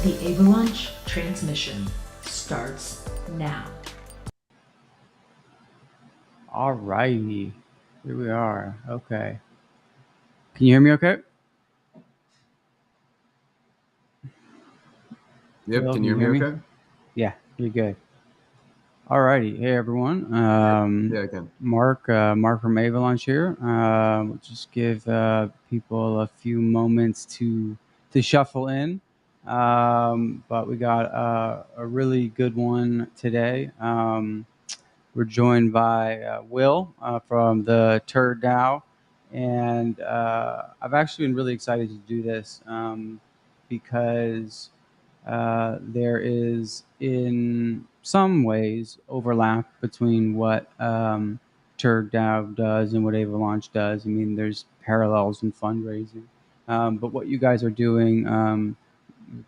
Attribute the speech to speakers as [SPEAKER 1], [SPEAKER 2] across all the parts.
[SPEAKER 1] The Avalanche transmission starts now.
[SPEAKER 2] All righty, here we are. Okay, can you hear me? Okay.
[SPEAKER 3] Yep.
[SPEAKER 2] Will,
[SPEAKER 3] Can you hear me? Okay.
[SPEAKER 2] Yeah, you're good. All righty. Hey everyone.
[SPEAKER 3] Yeah, I can.
[SPEAKER 2] Mark from Avalaunch here. We'll just give people a few moments to shuffle in. But we got a really good one today. We're joined by Will from the Turd DAO, and I've actually been really excited to do this because there is, in some ways, overlap between what Turd DAO does and what Avalaunch does. I mean, there's parallels in fundraising, but what you guys are doing,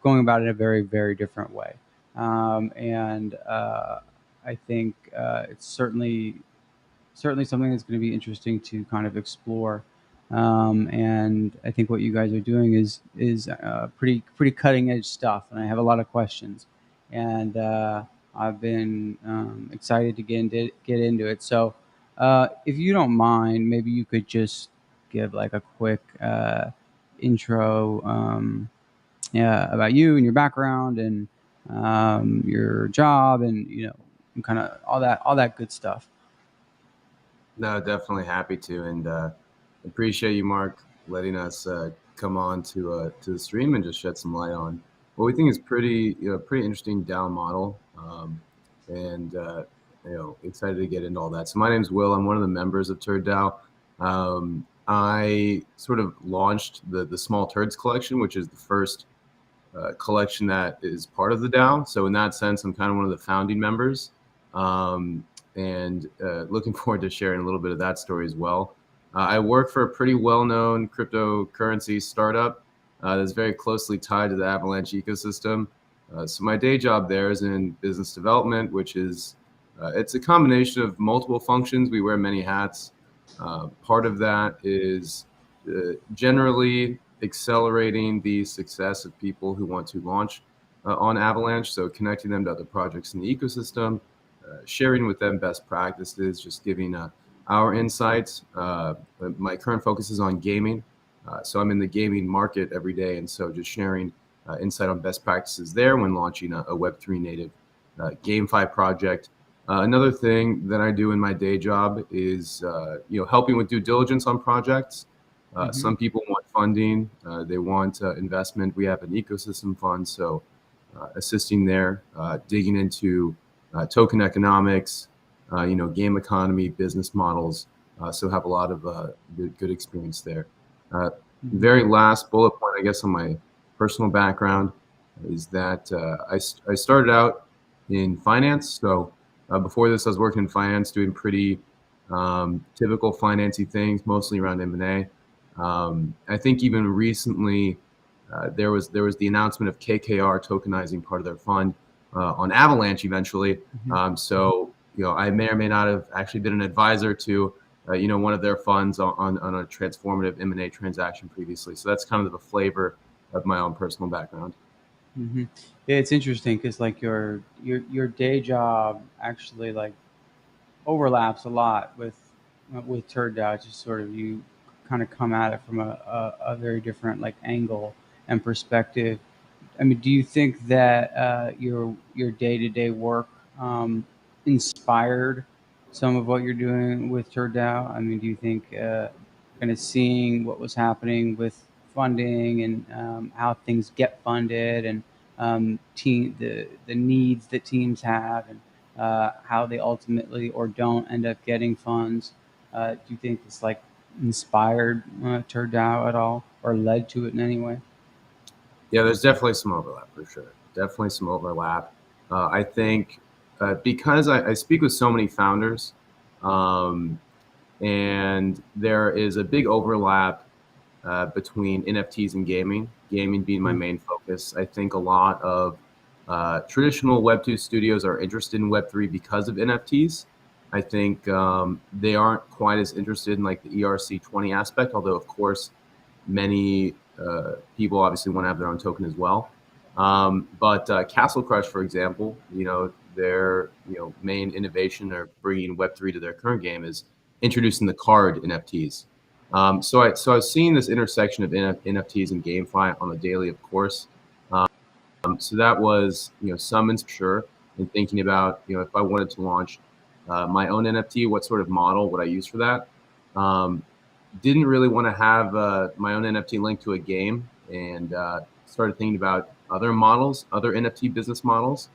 [SPEAKER 2] going about it in a very, very different way. And I think it's certainly something that's going to be interesting to kind of explore. And I think what you guys are doing is pretty cutting edge stuff, and I have a lot of questions, and I've been excited to get into it. So, if you don't mind, maybe you could just give like a quick intro, about you and your background and your job, and kind of all that good stuff.
[SPEAKER 3] No, definitely happy to, and appreciate you, Mark, letting us come on to the stream and just shed some light on what we think is pretty interesting DAO model, and excited to get into all that. So my name's Will. I'm one of the members of Turd DAO. I sort of launched the Small Turds collection, which is the first collection that is part of the DAO. So in that sense, I'm kind of one of the founding members. And looking forward to sharing a little bit of that story as well. I work for a pretty well-known cryptocurrency startup that's very closely tied to the Avalanche ecosystem. So my day job there is in business development, which is it's a combination of multiple functions. We wear many hats. Part of that is generally accelerating the success of people who want to launch on Avalanche, so connecting them to other projects in the ecosystem, sharing with them best practices, just giving our insights. My current focus is on gaming, so I'm in the gaming market every day, and so just sharing insight on best practices there when launching a Web3 native GameFi project. Another thing that I do in my day job is helping with due diligence on projects. Some people want funding, they want investment. We have an ecosystem fund, so assisting there, digging into token economics, game economy, business models. So have a lot of good experience there. Very last bullet point, I guess, on my personal background is that I started out in finance. So before this, I was working in finance, doing pretty typical financy things, mostly around M&A. I think even recently there was the announcement of KKR tokenizing part of their fund on Avalanche eventually. So I may or may not have actually been an advisor to one of their funds on a transformative M&A transaction previously. So that's kind of the flavor of my own personal background.
[SPEAKER 2] Yeah, it's interesting because like your day job actually like overlaps a lot with Turd DAO. It's just sort of you kind of come at it from a very different like angle and perspective. I mean, do you think that your day-to-day work inspired some of what you're doing with Turd DAO? I mean, do you think kind of seeing what was happening with funding and how things get funded and the needs that teams have and how they ultimately or don't end up getting funds, do you think it's like inspired Turd DAO at all or led to it in any way?
[SPEAKER 3] Yeah, there's definitely some overlap for sure. Definitely some overlap. I think because I speak with so many founders, and there is a big overlap between NFTs and gaming. Gaming being my main focus. I think a lot of traditional Web2 studios are interested in Web3 because of NFTs. I think they aren't quite as interested in like the ERC20 aspect, although of course many people obviously want to have their own token as well. But Castle Crush, for example, their main innovation or bringing Web3 to their current game is introducing the card NFTs. So I was seeing this intersection of NFTs and GameFi on the daily, of course. So that was summons for sure, and thinking about if I wanted to launch my own NFT, what sort of model would I use for that? Didn't really want to have my own NFT linked to a game, and started thinking about other models, other NFT business models,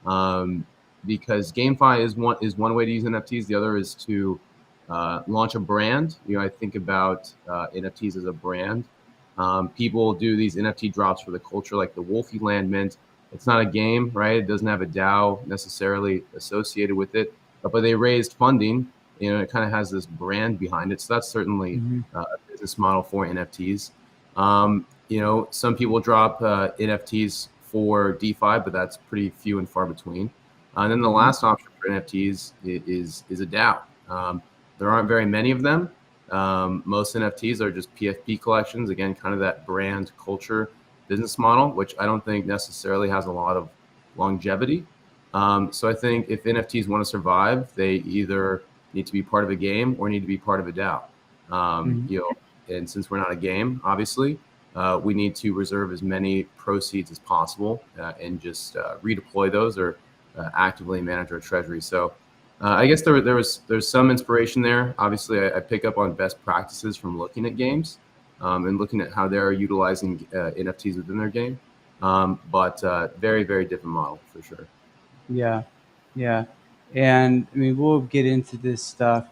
[SPEAKER 3] because GameFi is one way to use NFTs. The other is to launch a brand. I think about NFTs as a brand. People do these NFT drops for the culture, like the Wolfie Land Mint. It's not a game, right? It doesn't have a DAO necessarily associated with it, but they raised funding. It kind of has this brand behind it. So that's certainly a business model for NFTs. Some people drop NFTs for DeFi, but that's pretty few and far between. And then the last option for NFTs is a DAO. There aren't very many of them. Most NFTs are just PFP collections. Again, kind of that brand culture business model, which I don't think necessarily has a lot of longevity. So I think if NFTs want to survive, they either need to be part of a game or need to be part of a DAO. And since we're not a game, obviously, we need to reserve as many proceeds as possible and just redeploy those or actively manage our treasury. So I guess there's some inspiration there. Obviously, I pick up on best practices from looking at games and looking at how they're utilizing NFTs within their game. But very, very different model for sure.
[SPEAKER 2] Yeah. And I mean, we'll get into this stuff,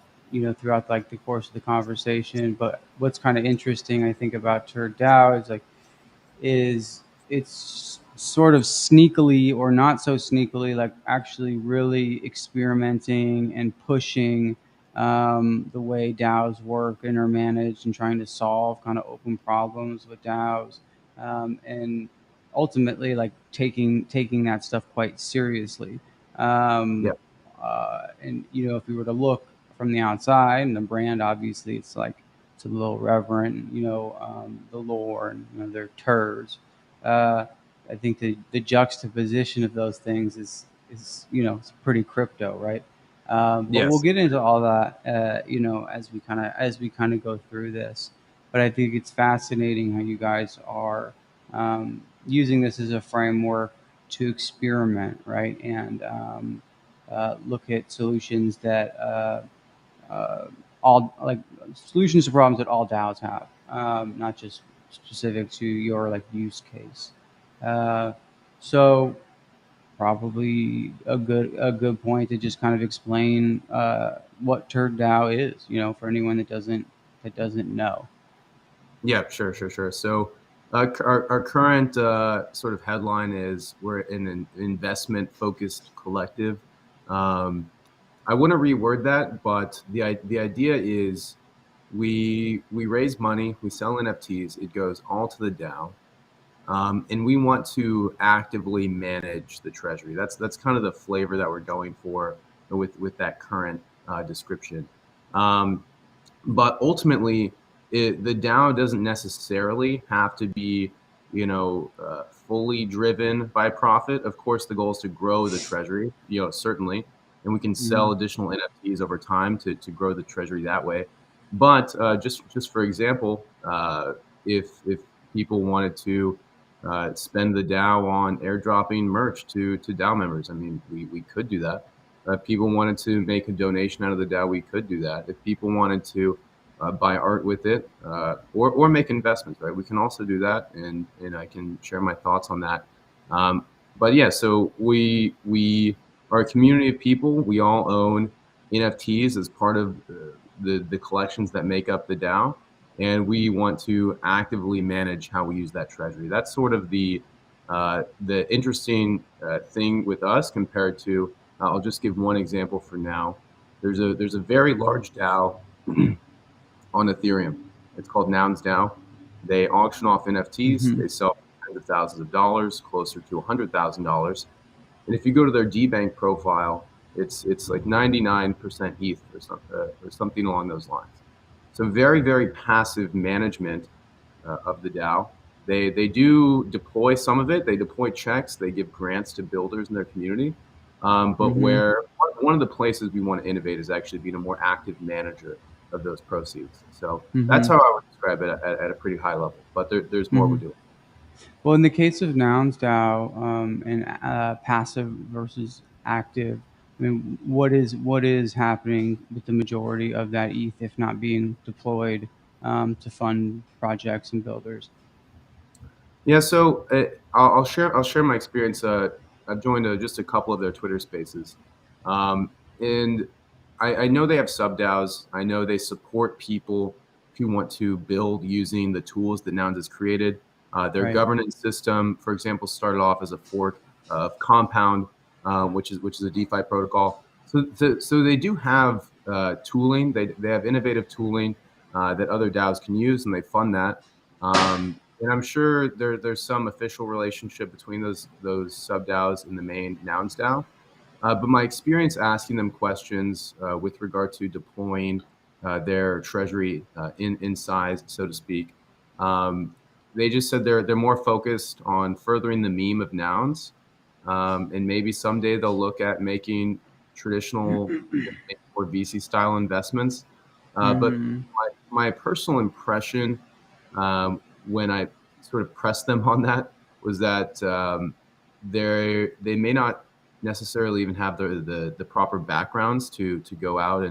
[SPEAKER 2] throughout like the course of the conversation. But what's kind of interesting, I think, about Turd DAO is it's sort of sneakily or not so sneakily, like actually really experimenting and pushing the way DAOs work and are managed, and trying to solve kind of open problems with DAOs, and ultimately like taking that stuff quite seriously.
[SPEAKER 3] Yeah.
[SPEAKER 2] And if we were to look from the outside, and the brand, obviously it's a little reverent, the lore, and their turds. I think the juxtaposition of those things is it's pretty crypto, right? But
[SPEAKER 3] Yes.
[SPEAKER 2] we'll get into all that, as we kind of go through this. But I think it's fascinating how you guys are using this as a framework to experiment, right? And look at solutions that all like solutions to problems that all DAOs have, not just specific to your use case. So probably a good point to just kind of explain what Turd DAO is, for anyone that doesn't know.
[SPEAKER 3] Yeah, sure. So our current sort of headline is we're in an investment-focused collective. I want to reword that, but the idea is we raise money, we sell NFTs, it goes all to the DAO, and we want to actively manage the treasury. That's kind of the flavor that we're going for with that current description. But ultimately, the DAO doesn't necessarily have to be, fully driven by profit. Of course, the goal is to grow the treasury, certainly, and we can sell additional NFTs over time to grow the treasury that way. But just for example, if people wanted to spend the DAO on airdropping merch to DAO members, I mean, we could do that. If people wanted to make a donation out of the DAO, we could do that. If people wanted to buy art with it or make investments, right, we can also do that, and I can share my thoughts on that. But yeah, so we are a community of people. We all own NFTs as part of the collections that make up the DAO, and we want to actively manage how we use that treasury. That's sort of the interesting thing with us compared to. I'll just give one example for now. There's a very large DAO on Ethereum. It's called Nouns DAO. They auction off NFTs. They sell tens of thousands of dollars, closer to $100,000. And if you go to their DBank profile, it's like 99% ETH or something along those lines. So very, very passive management of the DAO. They do deploy some of it. They deploy checks. They give grants to builders in their community. But where one of the places we want to innovate is actually being a more active manager of those proceeds. So that's how I would describe it at a pretty high level. But there's more we're doing.
[SPEAKER 2] Well, in the case of Nouns DAO and passive versus active, I mean, what is happening with the majority of that ETH, if not being deployed to fund projects and builders?
[SPEAKER 3] Yeah, so I'll share my experience. I've joined just a couple of their Twitter Spaces, and I know they have sub DAOs. I know they support people who want to build using the tools that Nouns has created. Their governance system, for example, started off as a fork of Compound, which is a DeFi protocol. So they do have tooling. They have innovative tooling that other DAOs can use, and they fund that. And I'm sure there's some official relationship between those sub DAOs and the main Nouns DAO. But my experience asking them questions with regard to deploying their treasury in size, so to speak, they just said they're more focused on furthering the meme of Nouns, and maybe someday they'll look at making traditional or VC style investments. But my personal impression when I sort of pressed them on that was that they may not necessarily even have the proper backgrounds to go out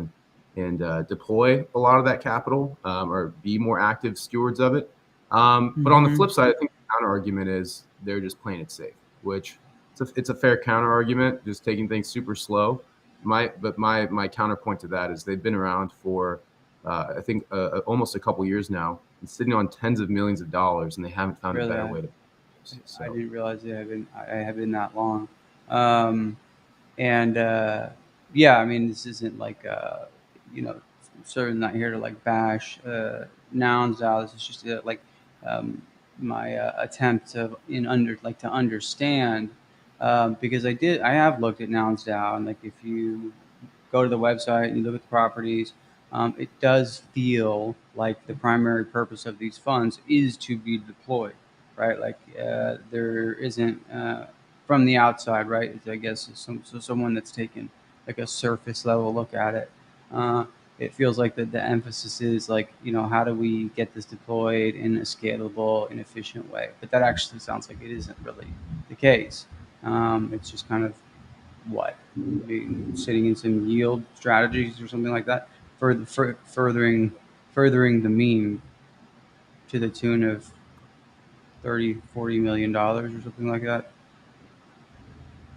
[SPEAKER 3] and deploy a lot of that capital or be more active stewards of it. But on the flip side, I think the counter argument is they're just playing it safe, which it's a fair counter argument, just taking things super slow. My counterpoint to that is they've been around for I think almost a couple years now, and sitting on tens of millions of dollars, and they haven't found a better way to.
[SPEAKER 2] I didn't realize I have been that long, yeah, I mean, this isn't like certainly not here to like bash Nouns DAO. This is just my attempt to understand because I have looked at Nouns DAO, and like if you go to the website and you look at the properties. It does feel like the primary purpose of these funds is to be deployed, right? Like there isn't from the outside, right? I guess someone that's taken like a surface level look at it. It feels like the emphasis is like, how do we get this deployed in a scalable and efficient way? But that actually sounds like it isn't really the case. It's just kind of sitting in some yield strategies or something like that. Furthering the meme to the tune of $30-40 million or something like that.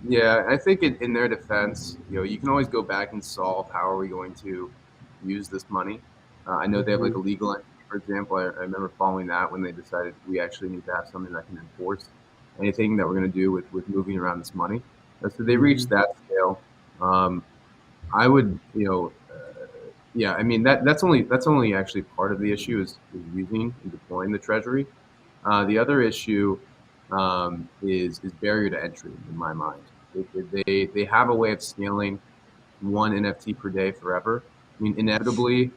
[SPEAKER 3] Yeah, I think in their defense, you can always go back and solve how are we going to use this money. I know they have like a legal entity, for example. I remember following that when they decided we actually need to have something that can enforce anything that we're going to do with moving around this money. So they reached that scale. I would, yeah, I mean that's only actually part of the issue is using and deploying the treasury. The other issue is barrier to entry in my mind. They have a way of scaling one NFT per day forever. I mean, inevitably,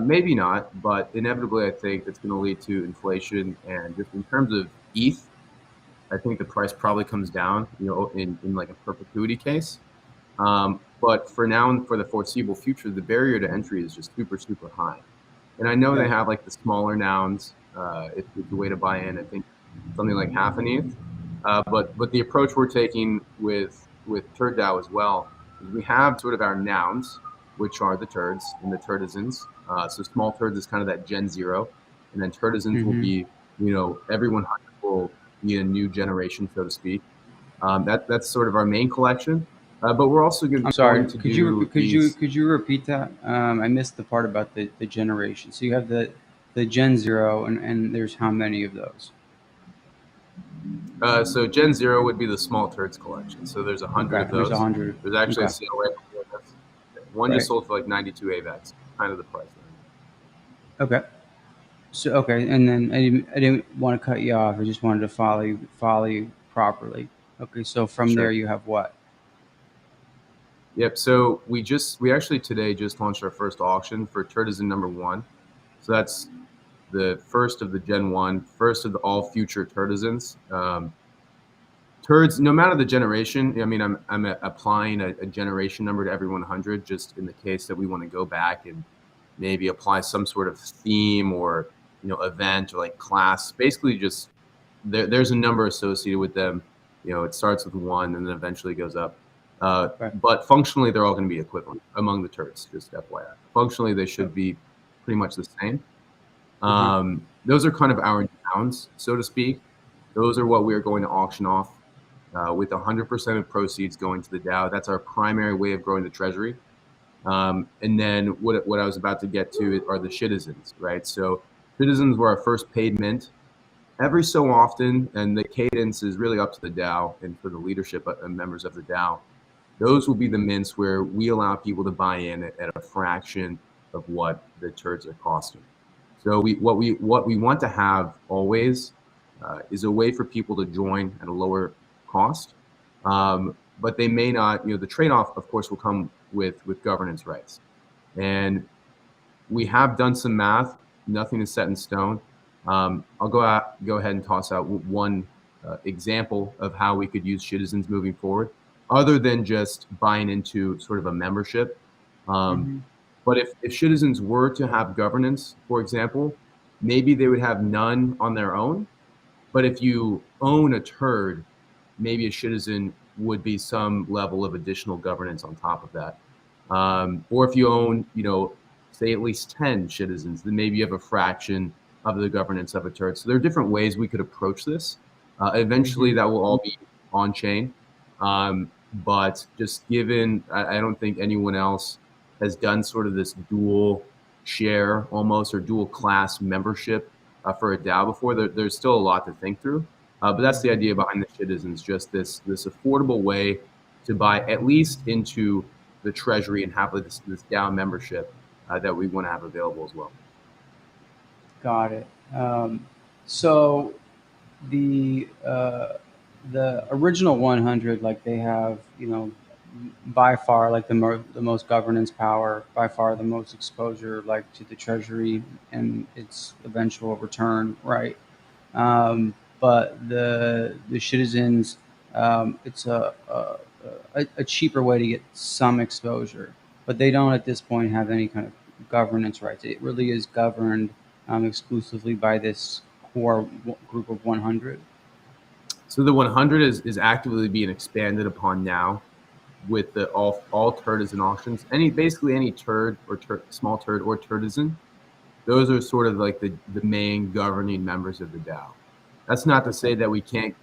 [SPEAKER 3] maybe not, but inevitably, I think it's going to lead to inflation. And just in terms of ETH, I think the price probably comes down, in like a perpetuity case. But for now and for the foreseeable future, the barrier to entry is just super, super high. And I know they have like the smaller nouns. It's a way to buy in. I think something like half an ETH. But the approach we're taking with Turd DAO as well is we have sort of our nouns, which are the turds and the turdizens. So small turds is kind of that Gen 0, and then turdizens will be, everyone will be a new generation, so to speak. That's sort of our main collection. But we're also going to.
[SPEAKER 2] I'm sorry. Could you repeat that? I missed the part about the generation. So you have the Gen 0, and there's how many of those?
[SPEAKER 3] So Gen 0 would be the small turds collection. So there's 100 of those.
[SPEAKER 2] There's 100.
[SPEAKER 3] There's actually a sale right before this. One just sold for like 92 AVAX, kind of the price.
[SPEAKER 2] Okay. So and then I didn't want to cut you off. I just wanted to follow you properly. Okay, so from there you have what?
[SPEAKER 3] Yep. So we actually today just launched our first auction for Turdizen number 1. So that's the first of the Gen 1, first of all future Turdizens. Turds, no matter the generation, I mean, I'm applying a generation number to every 100 just in the case that we want to go back and maybe apply some sort of theme or event or like class. Basically, just there's a number associated with them. It starts with 1 and then eventually goes up.
[SPEAKER 2] Right.
[SPEAKER 3] But functionally, they're all going to be equivalent among the turds. Just FYI, functionally they should be pretty much the same. Those are kind of our nouns, so to speak. Those are what we are going to auction off with 100% of proceeds going to the DAO. That's our primary way of growing the treasury. And then what I was about to get to are the citizens, right? So citizens were our first paid mint. Every so often, and the cadence is really up to the DAO and for the leadership and members of the DAO, those will be the mints where we allow people to buy in at a fraction of what the turds are costing. So what we want to have always is a way for people to join at a lower cost, but they may not. The trade-off, of course, will come with governance rights, and we have done some math. Nothing is set in stone. I'll go ahead and toss out one example of how we could use citizens moving forward, other than just buying into sort of a membership. But if citizens were to have governance, for example, maybe they would have none on their own. But if you own a turd, maybe a citizen would be some level of additional governance on top of that. Or if you own, say at least 10 citizens, then maybe you have a fraction of the governance of a turd. So there are different ways we could approach this. Eventually, that will all be on chain. But just given, I don't think anyone else has done sort of this dual share almost or dual class membership for a DAO before. There's still a lot to think through. But that's the idea behind the citizens, just this affordable way to buy at least into the treasury and have this DAO membership that we want to have available as well.
[SPEAKER 2] Got it. So the original 100, like they have, by far like the most governance power, by far the most exposure like to the treasury and its eventual return, right? But the citizens, it's a cheaper way to get some exposure, but they don't at this point have any kind of governance rights. It really is governed exclusively by this core group of 100.
[SPEAKER 3] So the 100 is actively being expanded upon now with the all turdizen auctions. Basically any turd or small turd or turdizen, those are sort of like the main governing members of the DAO. That's not to say that we can't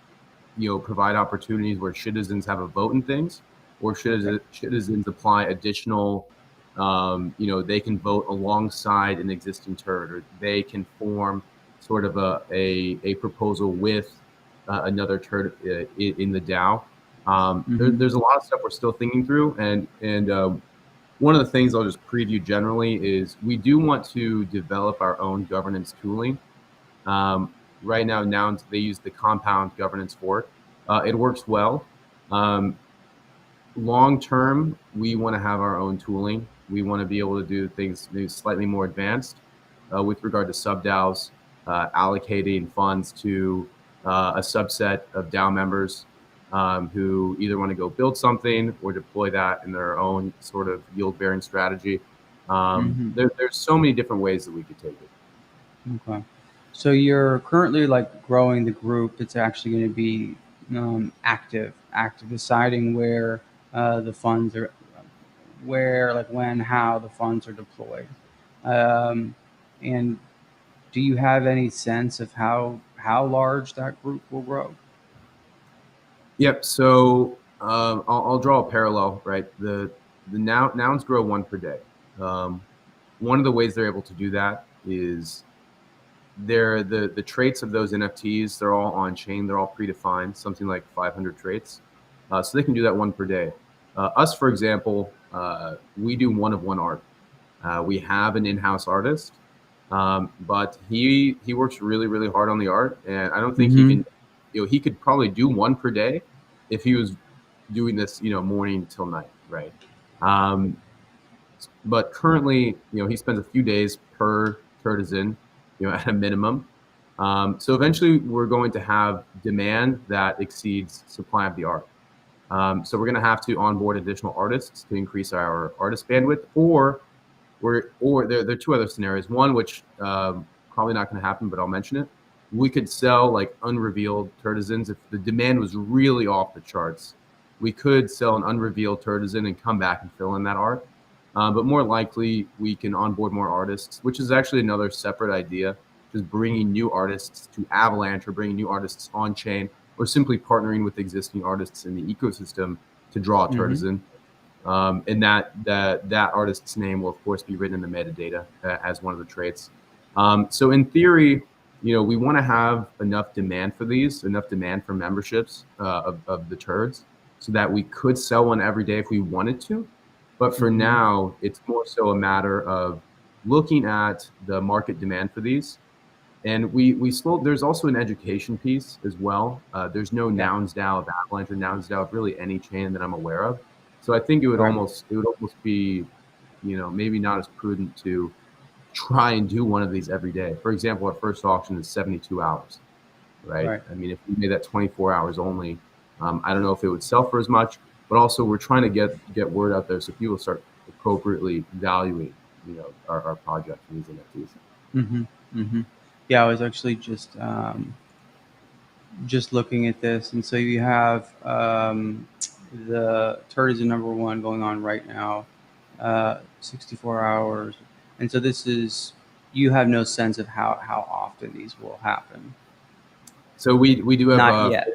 [SPEAKER 3] provide opportunities where citizens have a vote in things, or citizens apply additional they can vote alongside an existing turd, or they can form sort of a proposal with another turd in the DAO. There's a lot of stuff we're still thinking through, and one of the things I'll just preview generally is we do want to develop our own governance tooling. Right now they use the compound governance fork. It works well. Long term, we want to have our own tooling. We want to be able to do things maybe slightly more advanced with regard to sub-DAOs, allocating funds to a subset of DAO members who either want to go build something or deploy that in their own sort of yield-bearing strategy. There's so many different ways that we could take it.
[SPEAKER 2] Okay. So you're currently like growing the group. It's actually going to be active deciding where the funds are, when, how the funds are deployed. And do you have any sense of how large that group will grow?
[SPEAKER 3] Yep. So I'll draw a parallel, right? The nouns grow 1 per day. One of the ways they're able to do that is the traits of those NFTs. They're all on chain. They're all predefined, something like 500 traits. So they can do that 1 per day. Us, for example, we do 1 of 1 art. We have an in-house artist, but he works really, really hard on the art, and I don't think he can. He could probably do 1 per day if he was doing this, morning till night, right? But currently, he spends a few days per turdizen at a minimum. So eventually we're going to have demand that exceeds supply of the art. So we're going to have to onboard additional artists to increase our artist bandwidth, or there are two other scenarios. One, which probably not going to happen, but I'll mention it. We could sell like unrevealed Turtizens if the demand was really off the charts. We could sell an unrevealed Turtizen and come back and fill in that art. But more likely, we can onboard more artists, which is actually another separate idea, just bringing new artists to Avalanche or bringing new artists on chain, or simply partnering with existing artists in the ecosystem to draw a Turtizen. And that artist's name will, of course, be written in the metadata as one of the traits. So in theory, we want to have enough demand for these, enough demand for memberships of the turds, so that we could sell one every day if we wanted to. But for now, it's more so a matter of looking at the market demand for these. And there's also an education piece as well. There's no Nouns DAO of Avalanche or Nouns DAO of really any chain that I'm aware of. So I think it would almost be, maybe not as prudent to try and do one of these every day. For example, our first auction is 72 hours, right? I mean, if we made that 24 hours only, I don't know if it would sell for as much, but also we're trying to get word out there so people start appropriately valuing, our project for these NFTs.
[SPEAKER 2] Yeah, I was actually just looking at this, and so you have the Turtizen #1 going on right now, 64 hours, and so this is, you have no sense of how often these will happen.
[SPEAKER 3] So we do have
[SPEAKER 2] not yet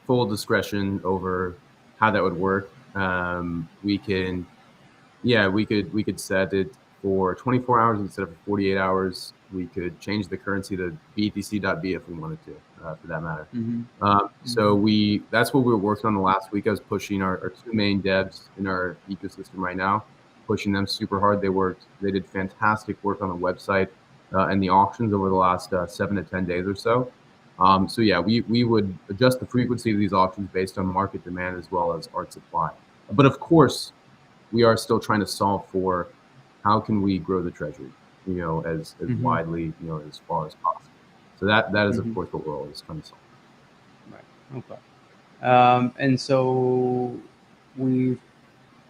[SPEAKER 3] full discretion over how that would work. We could set it for 24 hours instead of 48 hours. We could change the currency to BTC.B if we wanted to, for that matter. So that's what we were working on the last week. I was pushing our two main devs in our ecosystem right now, pushing them super hard. They did fantastic work on the website and the auctions over the last 7 to 10 days or so. So yeah, we would adjust the frequency of these auctions based on market demand as well as art supply. But of course, we are still trying to solve for how can we grow the treasury, as widely, as far as possible. So that is of course what we're always trying to solve.
[SPEAKER 2] Right. Okay. And so we've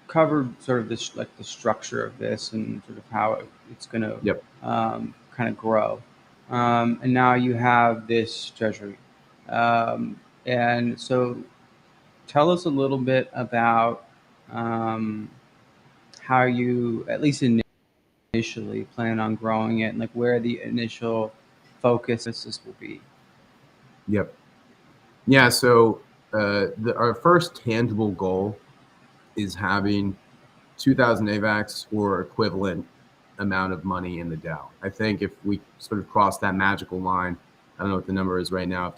[SPEAKER 2] covered sort of this, like the structure of this and sort of how it's going to kind of grow. And now you have this treasury. And so tell us a little bit about how you, at least initially, plan on growing it, and like where the initial focus will be.
[SPEAKER 3] Yeah, so our first tangible goal is having 2,000 AVAX or equivalent amount of money in the DAO. I think if we sort of cross that magical line, I don't know what the number is right now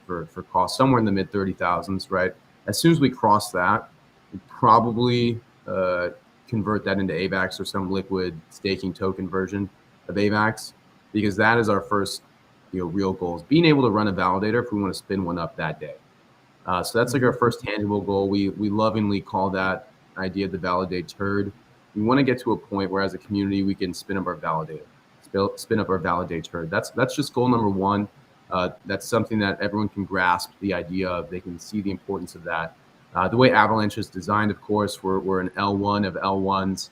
[SPEAKER 3] for cost, somewhere in the mid 30,000s, right? As soon as we cross that, we probably convert that into AVAX or some liquid staking token version of AVAX, because that is our first real goal, is being able to run a validator if we want to spin one up that day. So that's like our first tangible goal. We lovingly call that idea the validate turd. We want to get to a point where as a community we can spin up our validator, spin up our validate turd. That's just goal number one. That's something that everyone can grasp the idea of. They can see the importance of that. The way Avalanche is designed, of course, we're an L1 of L1s,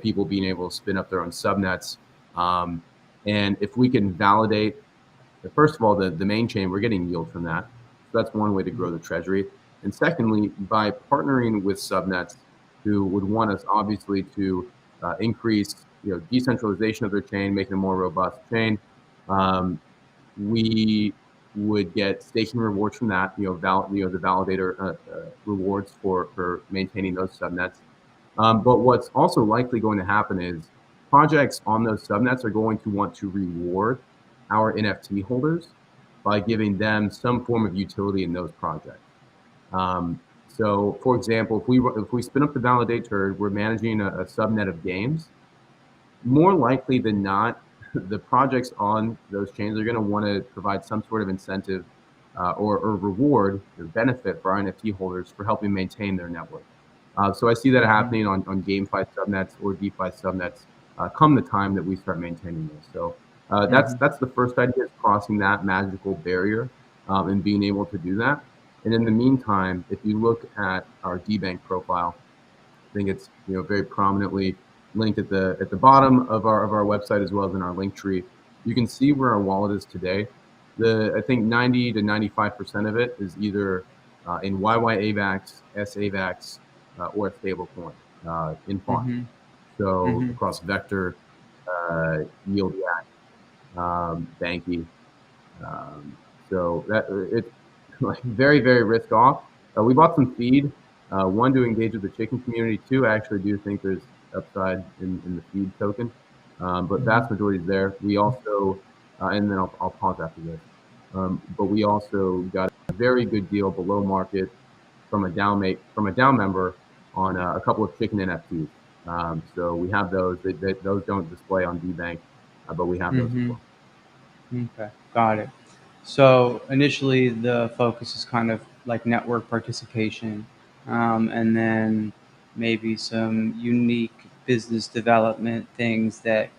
[SPEAKER 3] people being able to spin up their own subnets. And if we can validate, first of all, the main chain, we're getting yield from that. So that's one way to grow the treasury. And secondly, by partnering with subnets who would want us obviously to increase decentralization of their chain, make it a more robust chain, we would get staking rewards from that, the validator rewards for maintaining those subnets. But what's also likely going to happen is projects on those subnets are going to want to reward our NFT holders by giving them some form of utility in those projects. So, for example, if we spin up the validator, we're managing a subnet of games. More likely than not, the projects on those chains are going to want to provide some sort of incentive or reward or benefit for our NFT holders for helping maintain their network. So I see that happening on GameFi subnets or DeFi subnets come the time that we start maintaining those. So That's the first idea, is crossing that magical barrier and being able to do that. And in the meantime, if you look at our DBank profile, I think it's very prominently linked at the bottom of our website, as well as in our link tree. You can see where our wallet is today. I think 90 to 95% of it is either in YYAVAX, SAVAX, or a stablecoin in font. So across Vector, Yield Yak, Banky. So that it's like very, very risk off. We bought some feed. One, to engage with the chicken community. Two, I actually do think there's upside in the feed token, but vast majority is there. We also, and then I'll pause after this. But we also got a very good deal below market from a DAO member on a couple of chicken NFTs. So we have those. Those don't display on DBank, but we have those as well.
[SPEAKER 2] Okay, got it. So initially, the focus is kind of like network participation, and then maybe some unique business development things that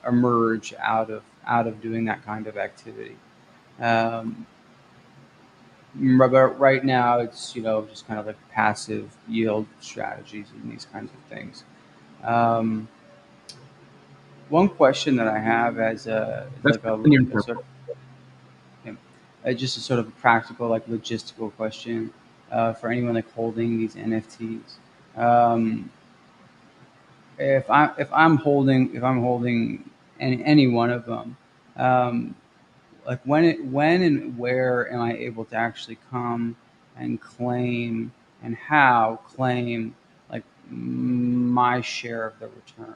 [SPEAKER 2] emerge out of doing that kind of activity. Um, but right now, it's just kind of like passive yield strategies and these kinds of things. Um, One question that I have as a
[SPEAKER 3] That's
[SPEAKER 2] like a,
[SPEAKER 3] in your
[SPEAKER 2] like a sort of just a sort of practical, like logistical question for anyone like holding these NFTs. Um, if I'm holding any one of them, um, like when and where am I able to actually come and claim, and how claim like my share of the return?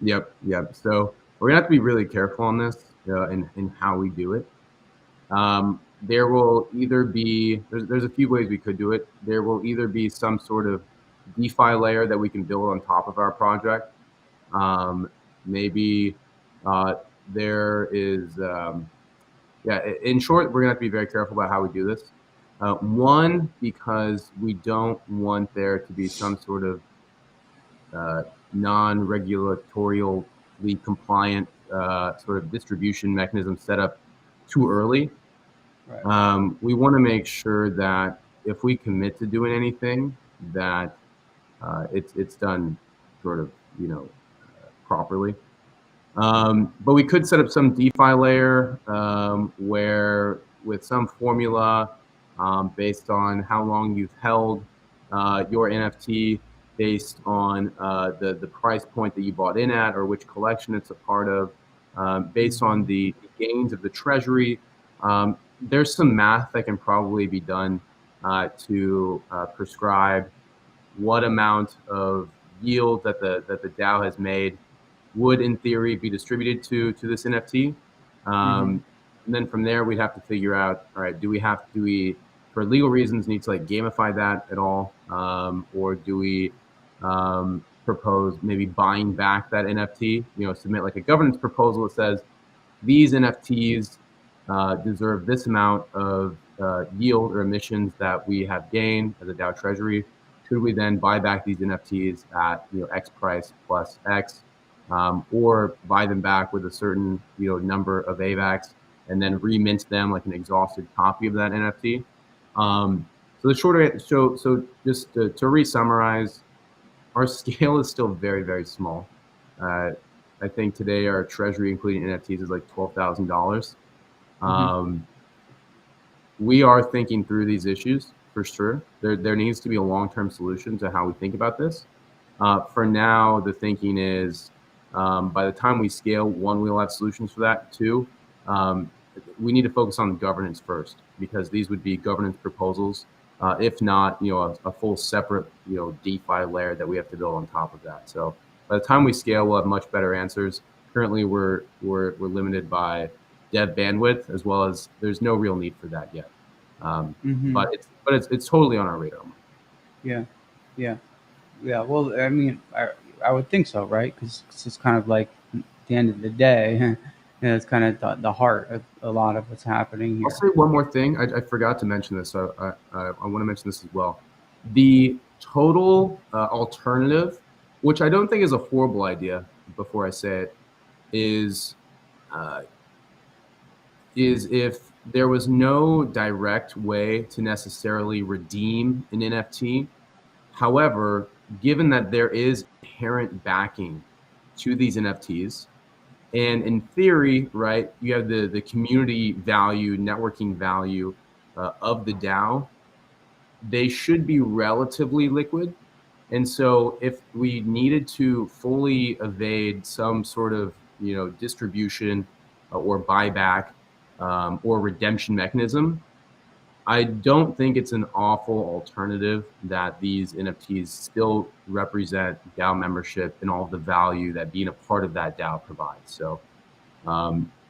[SPEAKER 3] Yep. So we're gonna have to be really careful on this in how we do it. There will either be there's a few ways we could do it. There will either be some sort of DeFi layer that we can build on top of our project. Maybe there is in short, we're gonna have to be very careful about how we do this. One, because we don't want there to be some sort of non-regulatorially compliant sort of distribution mechanism set up too early.
[SPEAKER 2] Right.
[SPEAKER 3] We want to make sure that if we commit to doing anything, that it's done sort of properly. But we could set up some DeFi layer where, with some formula based on how long you've held your NFT, based on the price point that you bought in at, or which collection it's a part of, based on the gains of the treasury. There's some math that can probably be done to prescribe what amount of yield that the DAO has made would, in theory, be distributed to this NFT. And then from there, we'd have to figure out, all right, do we, for legal reasons, need to like gamify that at all? Or do we propose maybe buying back that NFT, submit like a governance proposal that says these NFTs deserve this amount of yield or emissions that we have gained as a DAO treasury. Should we then buy back these NFTs at X price plus X, or buy them back with a certain number of AVAX and then remint them like an exhausted copy of that NFT? So the shorter so just to re-summarize, our scale is still very, very small. I think today our treasury, including NFTs, is like $12,000. We are thinking through these issues for sure. There needs to be a long-term solution to how we think about this. For now, the thinking is by the time we scale, one, we'll have solutions for that. Two, we need to focus on the governance first, because these would be governance proposals. If not, a full separate, DeFi layer that we have to build on top of that. So by the time we scale, we'll have much better answers. Currently, we're limited by dev bandwidth, as well as there's no real need for that yet. But it's totally on our radar.
[SPEAKER 2] Yeah. Well, I mean, I would think so, right? Because it's kind of like, at the end of the day, it's kind of the heart of a lot of what's happening here.
[SPEAKER 3] I'll say one more thing. I forgot to mention this. So I want to mention this as well. The total alternative, which I don't think is a horrible idea, before I say it, is uh, is if there was no direct way to necessarily redeem an NFT. However, given that there is inherent backing to these NFTs, and in theory, right, you have the community value, networking value of the DAO, they should be relatively liquid. And so if we needed to fully evade some sort of, distribution or buyback or redemption mechanism, I don't think it's an awful alternative that these NFTs still represent DAO membership and all the value that being a part of that DAO provides. So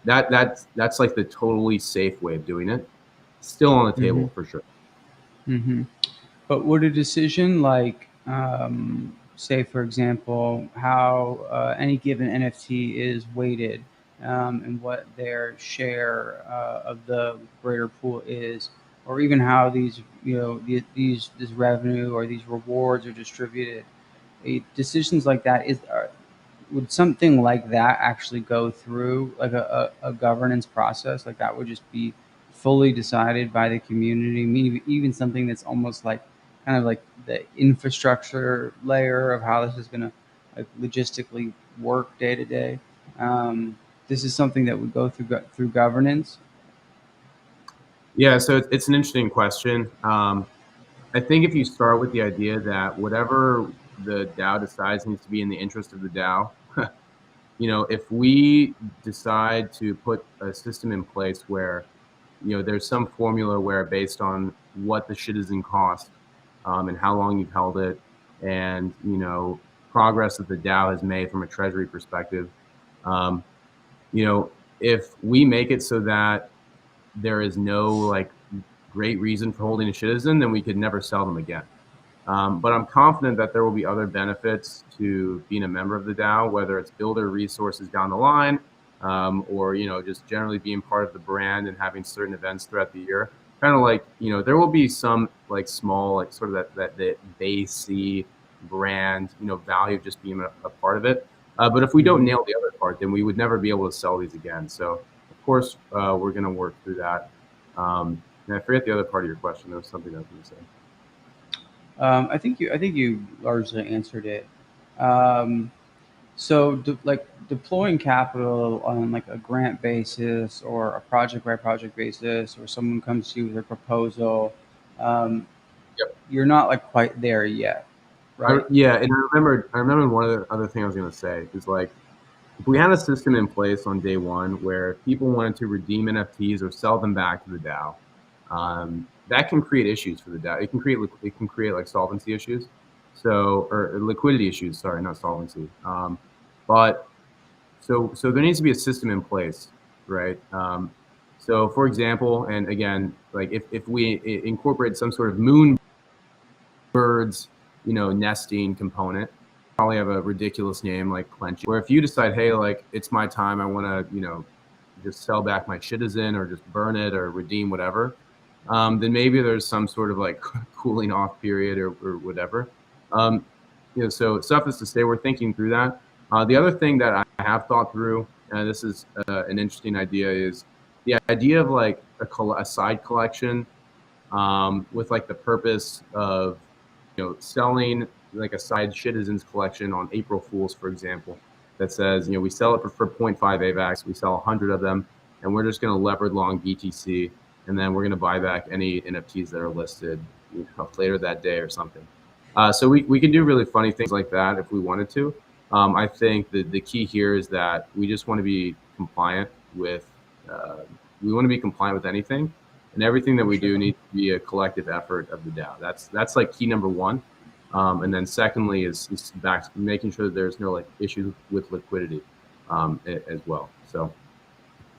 [SPEAKER 3] that's like the totally safe way of doing it. Still on the table for sure.
[SPEAKER 2] But would a decision like, say, for example, how any given NFT is weighted and what their share of the greater pool is, or even how these, this revenue or these rewards are distributed, decisions like that would something like that actually go through like a governance process? Like that would just be fully decided by the community? Maybe even something that's almost like kind of like the infrastructure layer of how this is going to like logistically work day to day. This is something that would go through governance.
[SPEAKER 3] Yeah, so it's an interesting question. I think if you start with the idea that whatever the DAO decides needs to be in the interest of the DAO, if we decide to put a system in place where, there's some formula where based on what the shit is in cost and how long you've held it and, progress that the DAO has made from a treasury perspective, um, if we make it so that there is no like great reason for holding a citizen, then we could never sell them again. But I'm confident that there will be other benefits to being a member of the DAO, whether it's builder resources down the line, or just generally being part of the brand and having certain events throughout the year. Kind of like there will be some like small like sort of that they see brand value of just being a part of it. But if we don't nail the other part, then we would never be able to sell these again. So of course we're going to work through that. And I forget the other part of your question. There was something I was going to say.
[SPEAKER 2] I think you largely answered it. Um, so, like deploying capital on like a grant basis or a project by project basis, or someone comes to you with a proposal, um,
[SPEAKER 3] Yep.
[SPEAKER 2] you're not like quite there yet, right?
[SPEAKER 3] Yeah, and I remember one of the other thing I was going to say is like if we had a system in place on day one where people wanted to redeem NFTs or sell them back to the DAO, that can create issues for the DAO. It can create like solvency issues, or liquidity issues. Sorry, not solvency. But so there needs to be a system in place, right? So for example, and again, like if we incorporate some sort of moon birds, nesting component, probably have a ridiculous name like clenching, where if you decide, hey, like it's my time, I want to, just sell back my citizen or just burn it or redeem whatever, then maybe there's some sort of like cooling off period or whatever. So suffice to say, we're thinking through that. The other thing that I have thought through, and this is an interesting idea, is the idea of like a side collection with like the purpose of selling like a side citizens collection on April Fools, for example, that says we sell it for 0.5 AVAX, we sell 100 of them, and we're just going to leverage long BTC, and then we're going to buy back any NFTs that are listed later that day or something. So we can do really funny things like that if we wanted to. I think the key here is that we just want to be compliant with anything, and everything that we do needs to be a collective effort of the DAO. That's like key number one. And then secondly is making sure that there's no like issues with liquidity as well. So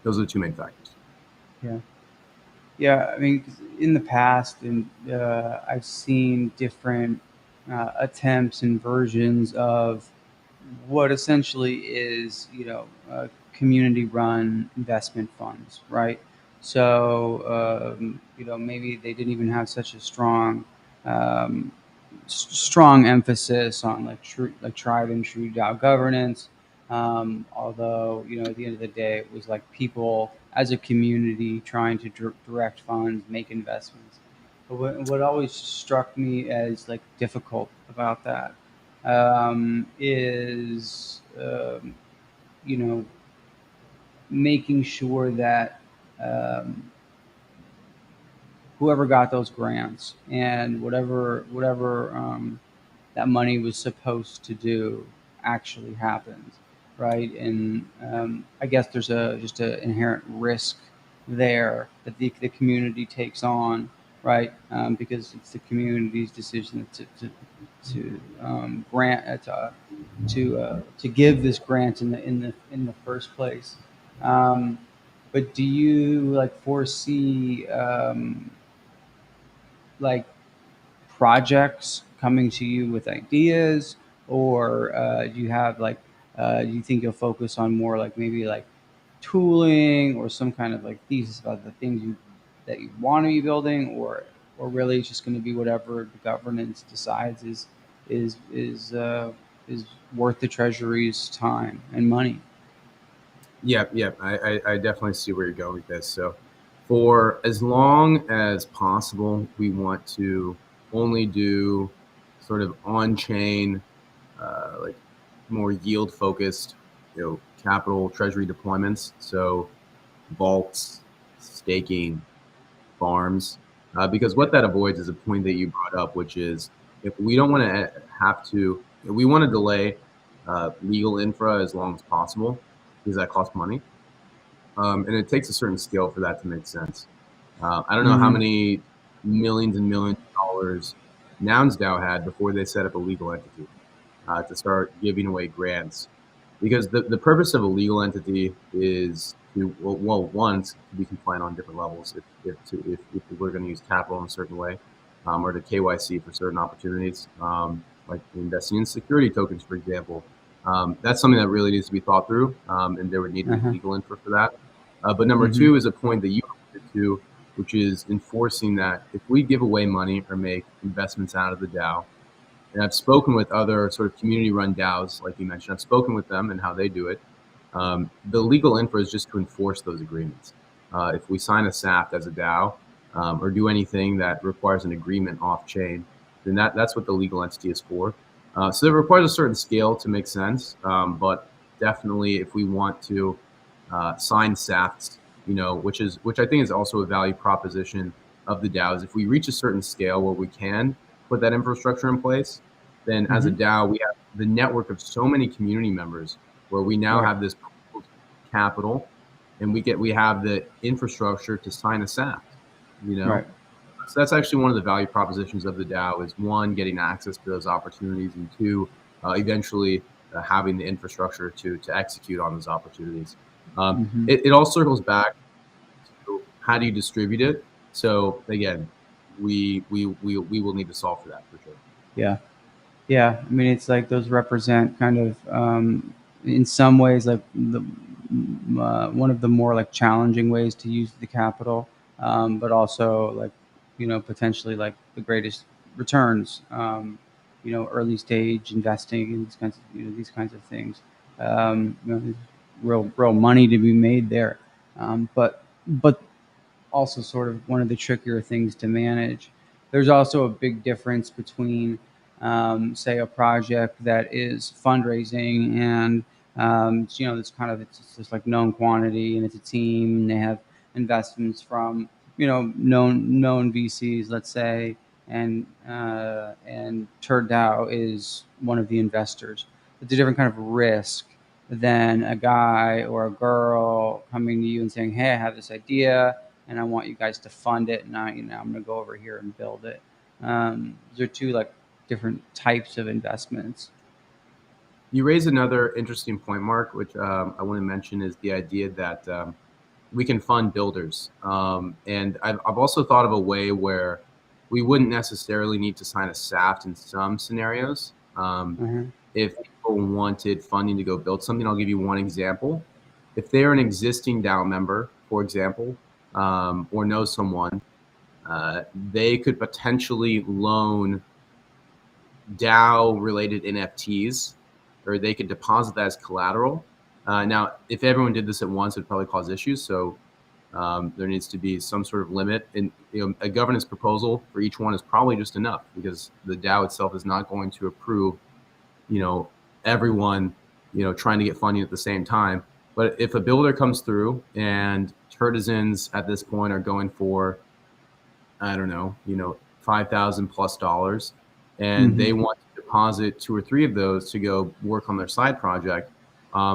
[SPEAKER 3] those are the two main factors.
[SPEAKER 2] Yeah. I mean, 'cause in the past, and I've seen different attempts and versions of what essentially is, community-run investment funds, right? So, maybe they didn't even have such a strong emphasis on like tried and true DAO governance. Although, at the end of the day, it was like people as a community trying to direct funds, make investments. But what always struck me as like difficult about that is, making sure that um, whoever got those grants and whatever that money was supposed to do actually happens, right? And I guess there's just an inherent risk there that the community takes on, right? Because it's the community's decision to grant to give this grant in the first place. Um, but do you like foresee like projects coming to you with ideas, or do you have like do you think you'll focus on more like maybe like tooling or some kind of like thesis about the things that you want to be building, or really it's just going to be whatever the governance decides is worth the treasury's time and money?
[SPEAKER 3] Yeah, yeah, I definitely see where you're going with this. So, for as long as possible, we want to only do sort of on-chain, like more yield-focused, capital treasury deployments. So, vaults, staking, farms, because what that avoids is a point that you brought up, which is if we don't want to if we want to delay legal infra as long as possible because that costs money. And it takes a certain scale for that to make sense. I don't know how
[SPEAKER 2] Mm-hmm.
[SPEAKER 3] many millions and millions of dollars Nouns DAO had before they set up a legal entity to start giving away grants. Because the purpose of a legal entity is to, one, to be compliant on different levels if we're going to use capital in a certain way, or to KYC for certain opportunities, like investing in security tokens, for example. That's something that really needs to be thought through, and there would need to be
[SPEAKER 2] Uh-huh.
[SPEAKER 3] legal infra for that. But number
[SPEAKER 2] Mm-hmm.
[SPEAKER 3] two is a point that you alluded to, which is enforcing that if we give away money or make investments out of the DAO, and I've spoken with other sort of community-run DAOs, like you mentioned. I've spoken with them and how they do it. The legal infra is just to enforce those agreements. If we sign a SAFT as a DAO or do anything that requires an agreement off-chain, then that's what the legal entity is for. So it requires a certain scale to make sense, but definitely if we want to sign SAFTs, which I think is also a value proposition of the DAOs. If we reach a certain scale where we can put that infrastructure in place, then as a
[SPEAKER 2] Mm-hmm.
[SPEAKER 3] DAO, we have the network of so many community members where we now
[SPEAKER 2] Right.
[SPEAKER 3] have this capital and we have the infrastructure to sign a SAFT, you know?
[SPEAKER 2] Right.
[SPEAKER 3] So that's actually one of the value propositions of the DAO is one, getting access to those opportunities, and two, eventually having the infrastructure to execute on those opportunities.
[SPEAKER 2] Mm-hmm.
[SPEAKER 3] It all circles back to how do you distribute it. So again, we will need to solve for that for sure.
[SPEAKER 2] Yeah. Yeah, I mean, it's like those represent kind of, in some ways, like one of the more like challenging ways to use the capital, but also like, potentially like the greatest returns. Early stage investing and these kinds of things. There's real money to be made there, but also sort of one of the trickier things to manage. There's also a big difference between, say, a project that is fundraising and it's kind of it's just like known quantity and it's a team and they have investments from known VCs, let's say, and Turd DAO is one of the investors. It's a different kind of risk than a guy or a girl coming to you and saying, "Hey, I have this idea and I want you guys to fund it. And I'm going to go over here and build it." Those are two like different types of investments.
[SPEAKER 3] You raise another interesting point, Mark, which I want to mention is the idea that we can fund builders. And I've also thought of a way where we wouldn't necessarily need to sign a SAFT in some scenarios.
[SPEAKER 2] Uh-huh.
[SPEAKER 3] If people wanted funding to go build something, I'll give you one example. If they're an existing DAO member, for example, or know someone, they could potentially loan DAO related NFTs or they could deposit that as collateral. Now, if everyone did this at once, it'd probably cause issues. So there needs to be some sort of limit, and a governance proposal for each one is probably just enough, because the DAO itself is not going to approve, everyone, trying to get funding at the same time. But if a builder comes through and Turdzens at this point are going for, I don't know, $5,000+, and they want to deposit 2 or 3 of those to go work on their side project.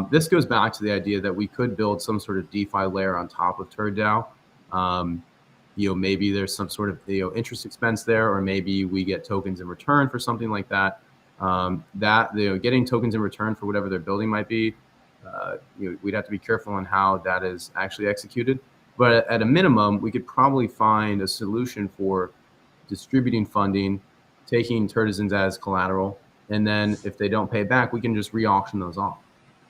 [SPEAKER 3] This goes back to the idea that we could build some sort of DeFi layer on top of Turd DAO. Maybe there's some sort of interest expense there, or maybe we get tokens in return for something like that. Getting tokens in return for whatever their building might be, we'd have to be careful on how that is actually executed. But at a minimum, we could probably find a solution for distributing funding, taking Turdzens as collateral, and then if they don't pay back, we can just re-auction those off.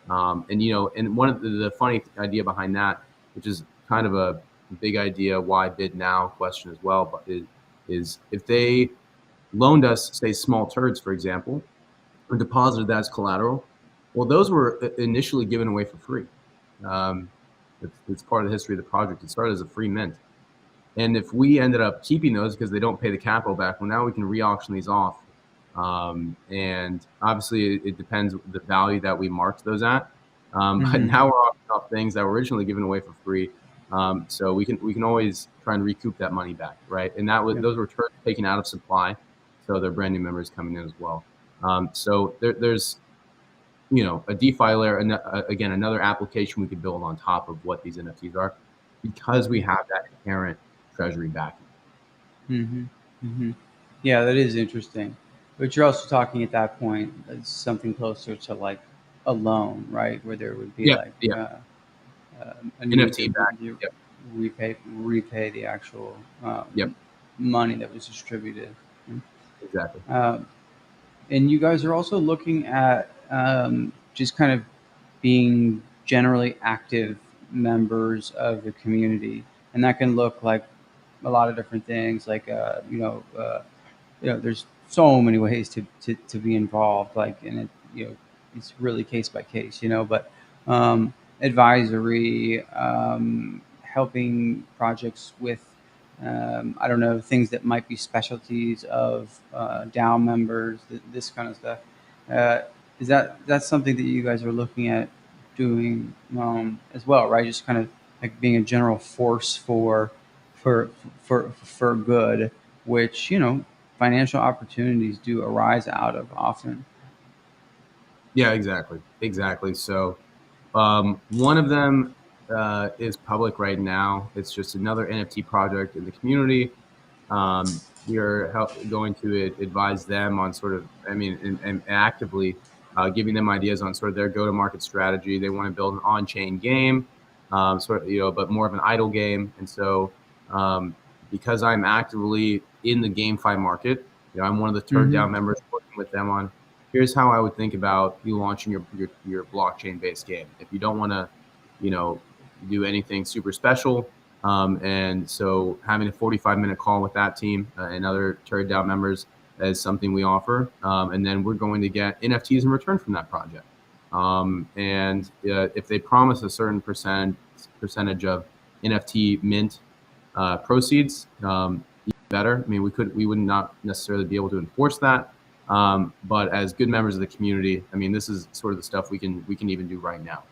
[SPEAKER 3] And one of the funny idea behind that, which is kind of a big idea, why bid now question as well, but is if they loaned us, say, small turds, for example, or deposited that as collateral, well, those were initially given away for free. It's part of the history of the project. It started as a free mint. And if we ended up keeping those because they don't pay the capital back, well, now we can re-auction these off. And obviously it depends the value that we marked those at. But now we're auctioning off things that were originally given away for free. So we can always try and recoup that money back, right? And those were turds taken out of supply, so they're brand new members coming in as well. So there's a DeFi layer, and again, another application we could build on top of what these NFTs are, because we have that inherent treasury backing.
[SPEAKER 2] Yeah, that is interesting. But you're also talking at that point, it's something closer to like a loan, right? Where there would be an
[SPEAKER 3] NFT back.
[SPEAKER 2] Repay the actual money that was distributed.
[SPEAKER 3] Exactly.
[SPEAKER 2] And you guys are also looking at just kind of being generally active members of the community, and that can look like a lot of different things. Like there's so many ways to be involved. Like, and it's really case by case. But advisory, helping projects with things that might be specialties of DAO members, this kind of stuff. Is that's something that you guys are looking at doing as well, right? Just kind of like being a general force for good, which financial opportunities do arise out of often.
[SPEAKER 3] Yeah, exactly. So one of them is public right now. It's just another NFT project in the community. We're going to advise them on and actively giving them ideas on sort of their go-to-market strategy. They want to build an on-chain game, but more of an idle game. And so because I'm actively in the GameFi market, I'm one of the Turd DAO members working with them on, here's how I would think about you launching your blockchain-based game. If you don't want to, do anything super special, and so having a 45-minute call with that team and other Turd DAO members is something we offer, and then we're going to get NFTs in return from that project. And if they promise a certain percentage of NFT mint proceeds, even better. I mean, we would not necessarily be able to enforce that. But as good members of the community, I mean, this is sort of the stuff we can even do right now.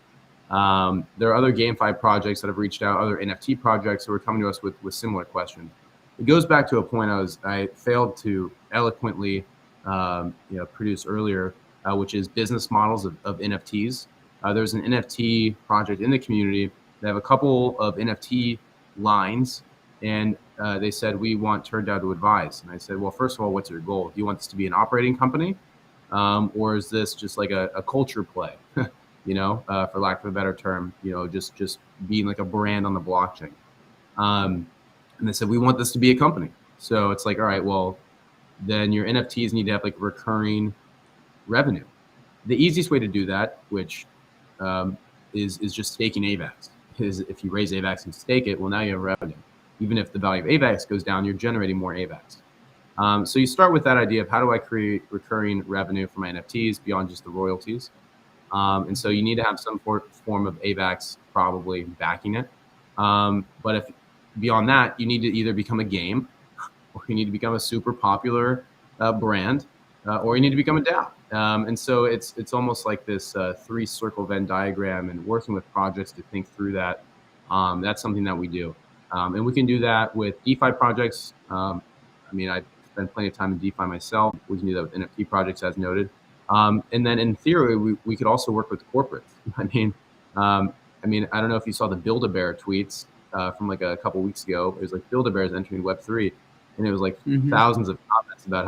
[SPEAKER 3] There are other GameFi projects that have reached out, other NFT projects who are coming to us with similar questions. It goes back to a point I failed to eloquently produce earlier, which is business models of NFTs. There's an NFT project in the community. They have a couple of NFT lines, and they said, we want Turd DAO to advise. And I said, well, first of all, what's your goal? Do you want this to be an operating company? Or is this just like a culture play, for lack of a better term, just being like a brand on the blockchain? And they said, we want this to be a company. So it's like, all right, well, then your NFTs need to have like recurring revenue. The easiest way to do that, which is just staking AVAX, is if you raise AVAX and stake it, well, now you have revenue. Even if the value of AVAX goes down, you're generating more AVAX. So you start with that idea of how do I create recurring revenue for my NFTs beyond just the royalties. And so you need to have some form of AVAX probably backing it. But if beyond that, you need to either become a game, or you need to become a super popular brand, or you need to become a DAO. And so it's almost like this three-circle Venn diagram, and working with projects to think through that. That's something that we do. And we can do that with DeFi projects. I mean, I spend plenty of time in DeFi myself. We can do that with NFT projects, as noted. And then in theory, we could also work with corporates. I mean, I don't know if you saw the Build-A-Bear tweets from like a couple weeks ago. It was like Build-A-Bear is entering Web3, and it was like thousands of comments about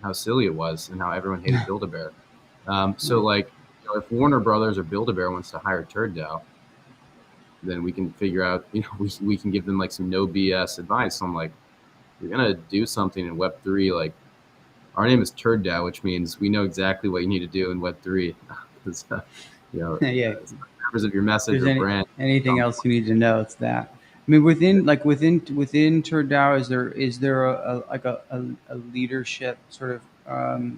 [SPEAKER 3] how silly it was and how everyone hated Build-A-Bear. So like, you know, if Warner Brothers or Build-A-Bear wants to hire Turd DAO, then we can figure out, you know, we can give them like some no BS advice. So I'm like, you're gonna do something in Web3, like our name is Turd DAO, which means we know exactly what you need to do in Web3. You know,
[SPEAKER 2] Yeah.
[SPEAKER 3] members of your message or brand.
[SPEAKER 2] Anything else you need to know, it's that. I mean, within Turd DAO, is there a leadership sort of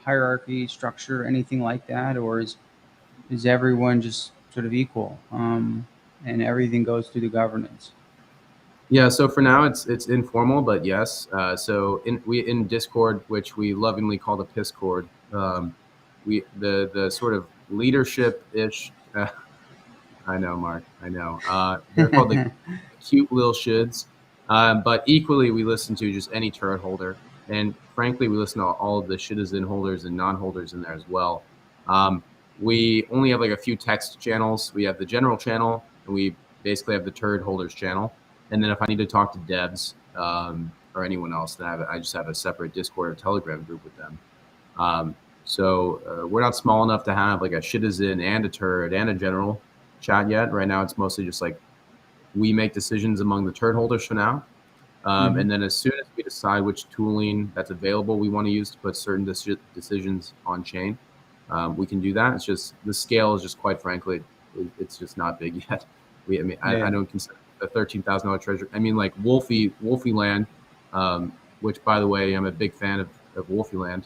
[SPEAKER 2] hierarchy structure, anything like that, or is everyone just sort of equal, and everything goes through the governance?
[SPEAKER 3] Yeah, so for now it's informal, but yes. So in Discord, which we lovingly call the Pisscord, we the sort of leadership ish. I know, Mark. I know. They're called the cute little shids, but equally we listen to just any turret holder, and frankly we listen to all of the citizen holders and non-holders in there as well. We only have like a few text channels. We have the general channel, and we basically have the turd holders channel. And then if I need to talk to devs or anyone else, then I just have a separate Discord or Telegram group with them. So we're not small enough to have like a citizen and a turd and a general chat yet. Right now, it's mostly just like we make decisions among the turd holders for now. And then as soon as we decide which tooling that's available we want to use to put certain decisions on chain, we can do that. It's just the scale is just, quite frankly, it's just not big yet. I don't consider a $13,000 treasure. I mean, like Wolfie Land, which by the way, I'm a big fan of Wolfie Land.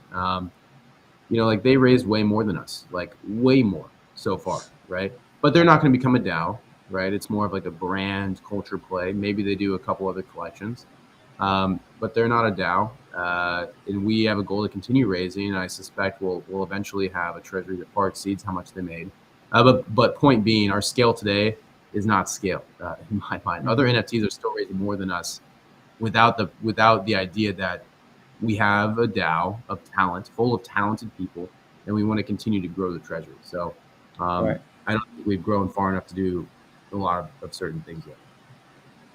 [SPEAKER 3] You know, like they raised way more than us, like way more so far, right? But they're not going to become a DAO, right? It's more of like a brand culture play. Maybe they do a couple other collections, but they're not a DAO. And we have a goal to continue raising, and I suspect we'll eventually have a treasury that far exceeds how much they made. But point being, our scale today is not scale in my mind. Other NFTs are still raising more than us, without the idea that we have a DAO of talent, full of talented people, and we want to continue to grow the treasury. So
[SPEAKER 2] Right.
[SPEAKER 3] I don't think we've grown far enough to do a lot of certain things yet.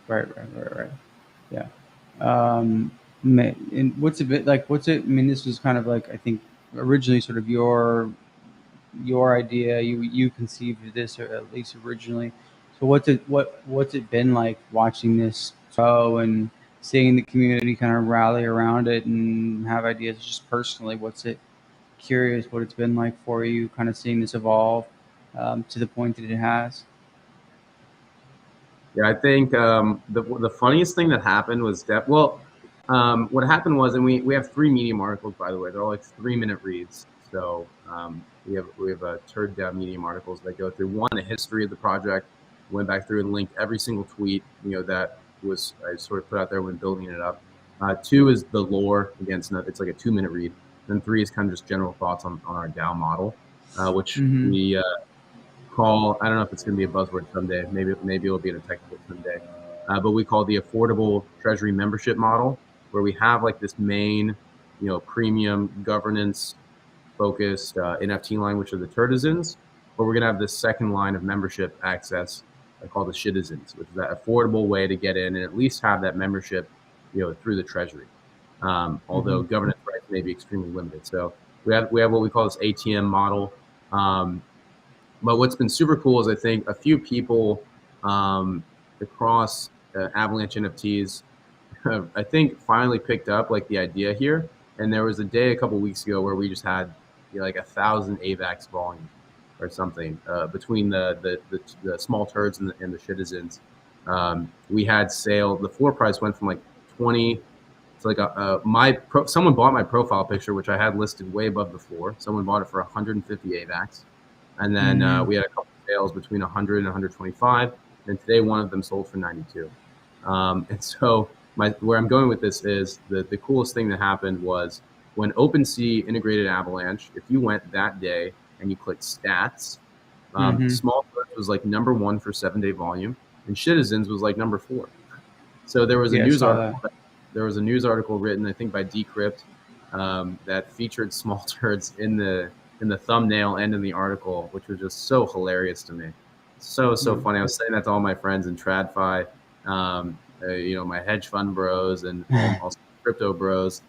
[SPEAKER 2] Right. Yeah. And what's a bit like? I mean, this was kind of like, I think originally sort of your idea. You conceived of this, or at least originally. So what's it been like watching this grow and seeing the community kind of rally around it and have ideas? Just personally, curious what it's been like for you, kind of seeing this evolve to the point that it has.
[SPEAKER 3] Yeah, I think the funniest thing that happened was that, well, what happened was, and we have 3 Medium articles, by the way. They're all like 3-minute reads. So we have a Turd DAO Medium articles that go through, one, the history of the project, went back through and linked every single tweet, you know, that was I sort of put out there when building it up. 2 is the lore. Again, it's like a 2-minute read. Then 3 is kind of just general thoughts on our DAO model, which we call, I don't know if it's going to be a buzzword someday. Maybe it'll be in a technical someday. But we call the affordable treasury membership model, where we have like this main, you know, premium governance focused NFT line, which are the Turtizens. But we're going to have this second line of membership access called the Shitizens, which is that affordable way to get in and at least have that membership, you know, through the treasury. Although governance rights may be extremely limited. So we have what we call this ATM model. But what's been super cool is I think a few people across Avalanche NFTs have, I think, finally picked up like the idea here. And there was a day a couple weeks ago where we just had, you know, like 1,000 AVAX volume or something between the small turds and the citizens. We had sale. The floor price went from like 20 It's like someone bought my profile picture, which I had listed way above the floor. Someone bought it for 150 AVAX. And then we had a couple of sales between 100 and 125. And today one of them sold for 92. And so where I'm going with this is the coolest thing that happened was when OpenSea integrated Avalanche, if you went that day and you clicked stats, Small Turds was like number 1 for 7-day volume, and Citizens was like number 4. So there was a news article. There was a news article written, I think, by Decrypt that featured Small Turds in the thumbnail and in the article, which was just so hilarious to me. So funny. I was saying that to all my friends in TradFi, my hedge fund bros and also crypto bros.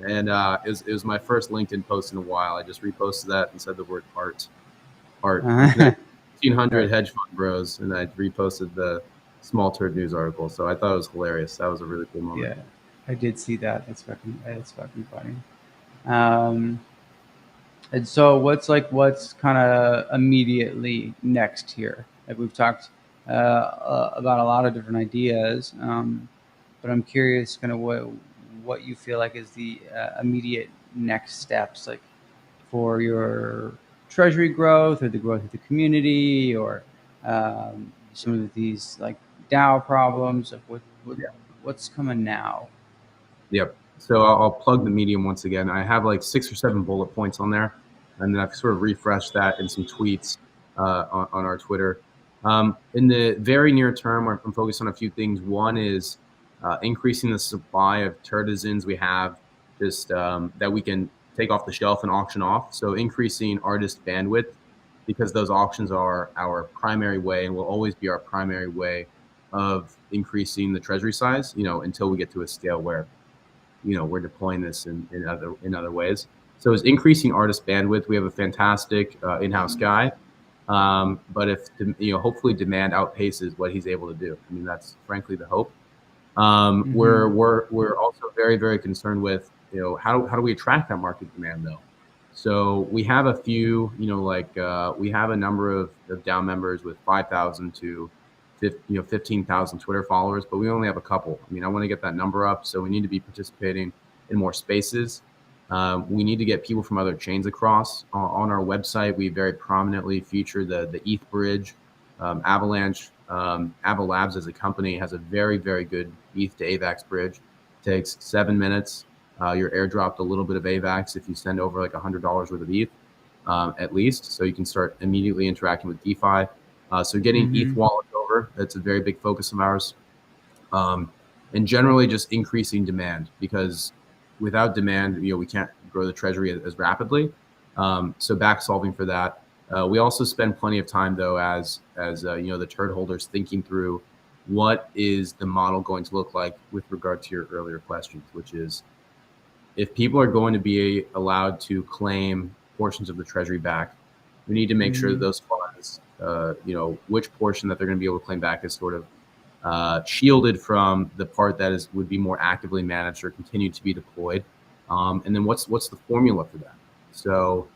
[SPEAKER 3] And it was my first LinkedIn post in a while. I just reposted that and said the word art. 1,500 hedge fund bros, and I reposted the Small Turd news article. So I thought it was hilarious. That was a really cool moment.
[SPEAKER 2] Yeah, I did see that. That's fucking funny. And so what's kind of immediately next here? Like we've talked about a lot of different ideas, but I'm curious kind of what you feel like is the immediate next steps, like for your treasury growth or the growth of the community, or some of these like DAO problems. Of what's coming now?
[SPEAKER 3] Yep. So I'll plug the Medium once again. I have like 6 or 7 bullet points on there, and then I've sort of refreshed that in some tweets on our Twitter. In the very near term, I'm focused on a few things. One is increasing the supply of Turtizens we have, just that we can take off the shelf and auction off. So increasing artist bandwidth, because those auctions are our primary way and will always be our primary way of increasing the treasury size, until we get to a scale where we're deploying this in other ways. So it's increasing artist bandwidth. We have a fantastic in-house guy, but if hopefully demand outpaces what he's able to do. I mean, that's frankly the hope. We're also very, very concerned with how do we attract that market demand though. So we have a few, we have a number of DAO members with 5,000 to 15,000 Twitter followers, but we only have a couple. I mean, I want to get that number up, so we need to be participating in more spaces. We need to get people from other chains across. On our website, we very prominently feature the ETH bridge. Avalanche, Avalabs as a company has a very, very good ETH to AVAX bridge. It takes 7 minutes. You're airdropped a little bit of AVAX if you send over like $100 worth of ETH, at least, so you can start immediately interacting with DeFi. So getting ETH wallets over, that's a very big focus of ours. And generally just increasing demand, because without demand, we can't grow the treasury as rapidly. So back solving for that. We also spend plenty of time though, as the turd holders, thinking through what is the model going to look like with regard to your earlier questions, which is if people are going to be allowed to claim portions of the treasury back, we need to make sure that those funds, which portion that they're going to be able to claim back is sort of shielded from the part that would be more actively managed or continue to be deployed. And then what's the formula for that? So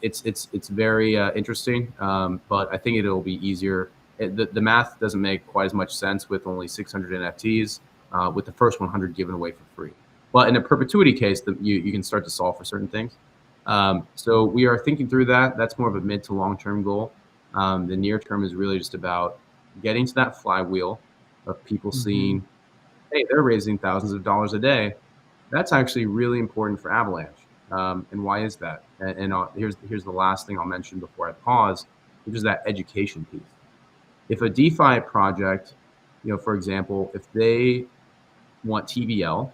[SPEAKER 3] it's very interesting, but I think it'll be easier. The math doesn't make quite as much sense with only 600 NFTs, with the first 100 given away for free. But in a perpetuity case, you can start to solve for certain things. So we are thinking through that. That's more of a mid to long-term goal. The near term is really just about getting to that flywheel of people seeing, hey, they're raising thousands of dollars a day. That's actually really important for Avalanche. And why is that? And here's the last thing I'll mention before I pause, which is that education piece. If a DeFi project, for example, if they want TVL,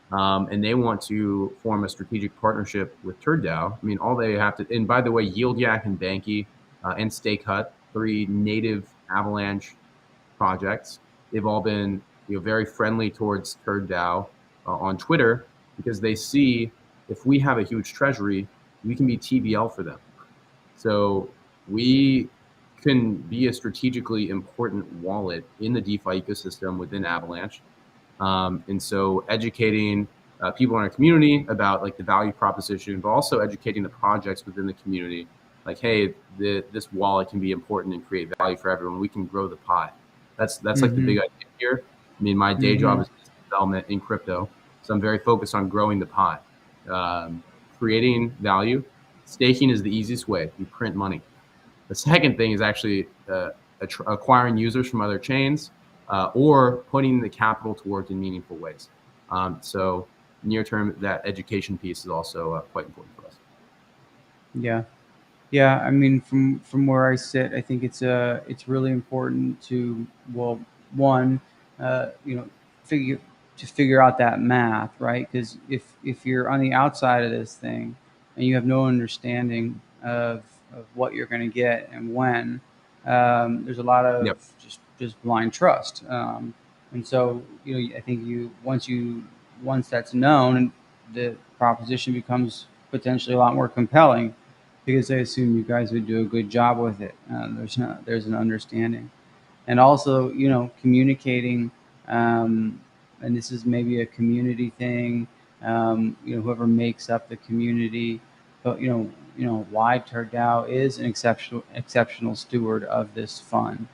[SPEAKER 3] and they want to form a strategic partnership with Turd DAO, I mean, all they have to, and by the way, YieldYak and Banky and StakeHut, 3 native Avalanche projects, they've all been very friendly towards Turd DAO on Twitter, because they see if we have a huge treasury, we can be TVL for them. So we can be a strategically important wallet in the DeFi ecosystem within Avalanche. And so educating people in our community about like the value proposition, but also educating the projects within the community, like, hey, this wallet can be important and create value for everyone. We can grow the pie. That's like the big idea here. I mean, my day job is development in crypto. So I'm very focused on growing the pie, creating value. Staking is the easiest way. You print money. The second thing is actually acquiring users from other chains or putting the capital to work in meaningful ways. So near term, that education piece is also quite important for us.
[SPEAKER 2] Yeah. Yeah, I mean, from where I sit, I think it's really important to, well, one, you know, figure figure out that math, right? Because if you're on the outside of this thing and you have no understanding of what you're going to get and when, there's a lot of
[SPEAKER 3] Yep.
[SPEAKER 2] just blind trust, and so I think once that's known, the proposition becomes potentially a lot more compelling because I assume you guys would do a good job with it. There's an understanding, and also communicating, and this is maybe a community thing. Whoever makes up the community, but why Turd DAO is an exceptional steward of this fund.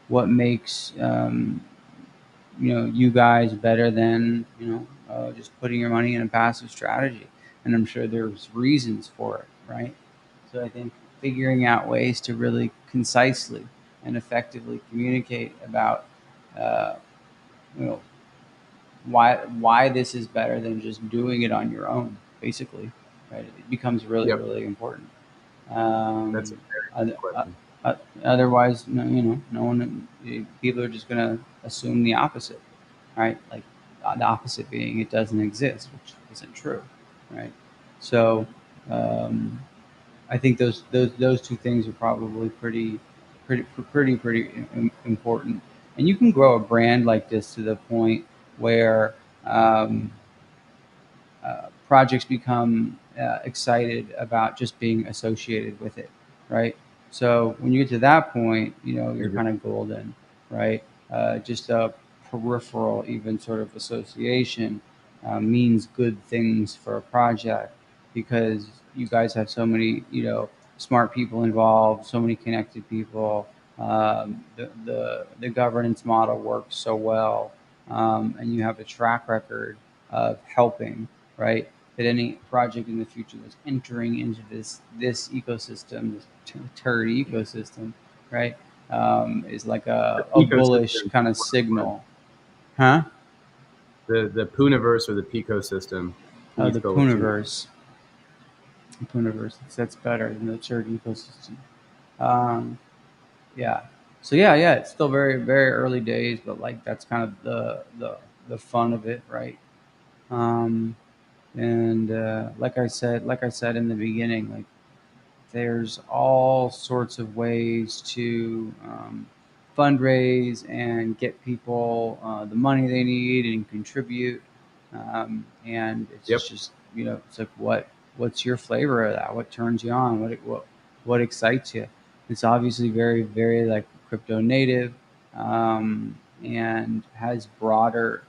[SPEAKER 2] What makes you guys better than just putting your money in a passive strategy, and I'm sure there's reasons for it, right? So I think figuring out ways to really concisely and effectively communicate about uh, you know why this is better than just doing it on your own, basically, right? It becomes really,
[SPEAKER 3] Yep.
[SPEAKER 2] really important.
[SPEAKER 3] That's a
[SPEAKER 2] um,
[SPEAKER 3] very good
[SPEAKER 2] oth- uh,
[SPEAKER 3] question.
[SPEAKER 2] Otherwise, no one, people are just going to assume the opposite, right? Like the opposite being it doesn't exist, which isn't true, right? So um, I think those two things are probably pretty important. And you can grow a brand like this to the point where um, projects become excited about just being associated with it, right? So when you get to that point, you're kind of golden, right? Just a peripheral, even sort of association means good things for a project because you guys have so many, smart people involved, so many connected people. The governance model works so well, and you have a track record of helping, right? That any project in the future that's entering into this ecosystem, this turd ecosystem, right, is like
[SPEAKER 3] The
[SPEAKER 2] a bullish
[SPEAKER 3] ecosystem.
[SPEAKER 2] kind of signal, huh?
[SPEAKER 3] The Pooniverse or the Picosystem. Can
[SPEAKER 2] Oh,
[SPEAKER 3] you
[SPEAKER 2] the
[SPEAKER 3] spell it too?
[SPEAKER 2] Pooniverse. The Pooniverse. That's better than the turd ecosystem. Um, yeah. So yeah, it's still very, very early days, but like that's kind of the fun of it, right? Um, and like I said in the beginning, like there's all sorts of ways to fundraise and get people the money they need and contribute. And it's
[SPEAKER 3] Yep.
[SPEAKER 2] just it's like what's your flavor of that? What turns you on? What excites you? It's obviously very, very like crypto native, and has broader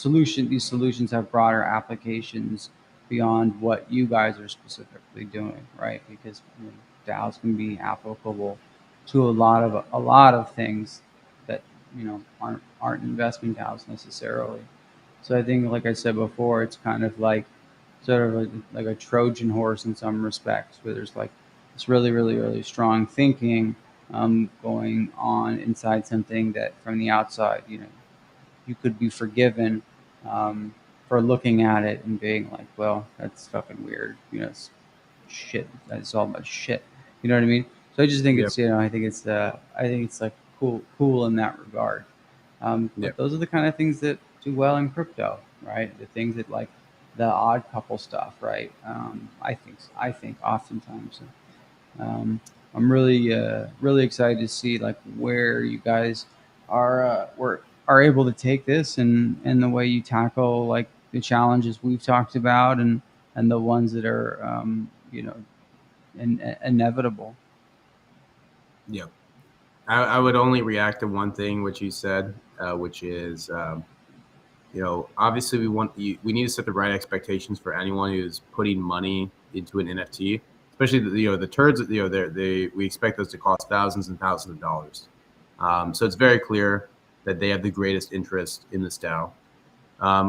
[SPEAKER 2] these solutions have broader applications beyond what you guys are specifically doing, right? Because DAOs can be applicable to a lot of things that aren't investment DAOs necessarily. So I think, like I said before, it's kind of like sort of like a Trojan horse in some respects, where there's like this really, really, really strong thinking going on inside something that from the outside, you could be forgiven for looking at it and being like, well, that's fucking weird. It's shit. That's all about shit. You know what I mean? So I just think
[SPEAKER 3] Yep.
[SPEAKER 2] it's, I think it's like cool in that regard. But
[SPEAKER 3] Yep.
[SPEAKER 2] those are the kind of things that do well in crypto, right? The things that like the odd couple stuff, right? I think oftentimes. I'm really excited to see like where you guys are able to take this and the way you tackle like the challenges we've talked about and the ones that are inevitable.
[SPEAKER 3] Yep. I would only react to one thing which you said, which is obviously we need to set the right expectations for anyone who's putting money into an NFT, especially the turds. We expect those to cost thousands and thousands of dollars. So it's very clear that they have the greatest interest in this DAO.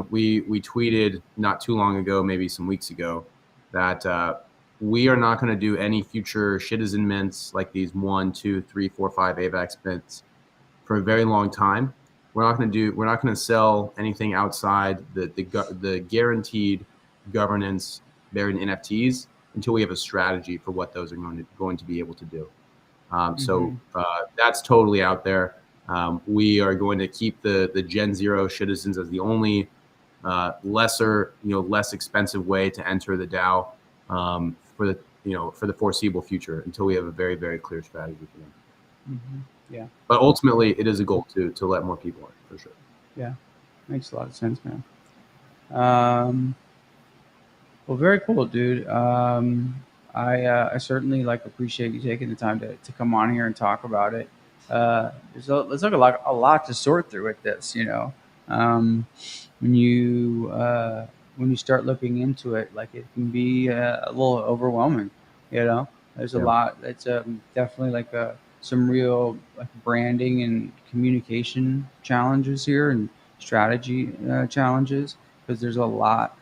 [SPEAKER 3] we tweeted not too long ago, maybe some weeks ago, that we are not going to do any future citizen mints like these 1, 2, 3, 4, 5 AVAX mints for a very long time. We're not going to sell anything outside the guaranteed governance buried in NFTs until we have a strategy for what those are going to be able to do. So that's totally out there. We are going to keep the Gen Zero citizens as the only less expensive way to enter the DAO for the foreseeable future until we have a very, very clear strategy for them.
[SPEAKER 2] Yeah.
[SPEAKER 3] But ultimately, it is a goal to let more people in, for sure.
[SPEAKER 2] Yeah, makes a lot of sense, man. Well, very cool, dude. I certainly appreciate you taking the time to come on here and talk about it. There's like a lot to sort through with this, you know. When you start looking into it, like it can be a little overwhelming, you know. There's a lot. It's definitely some real branding and communication challenges here and strategy challenges because there's a lot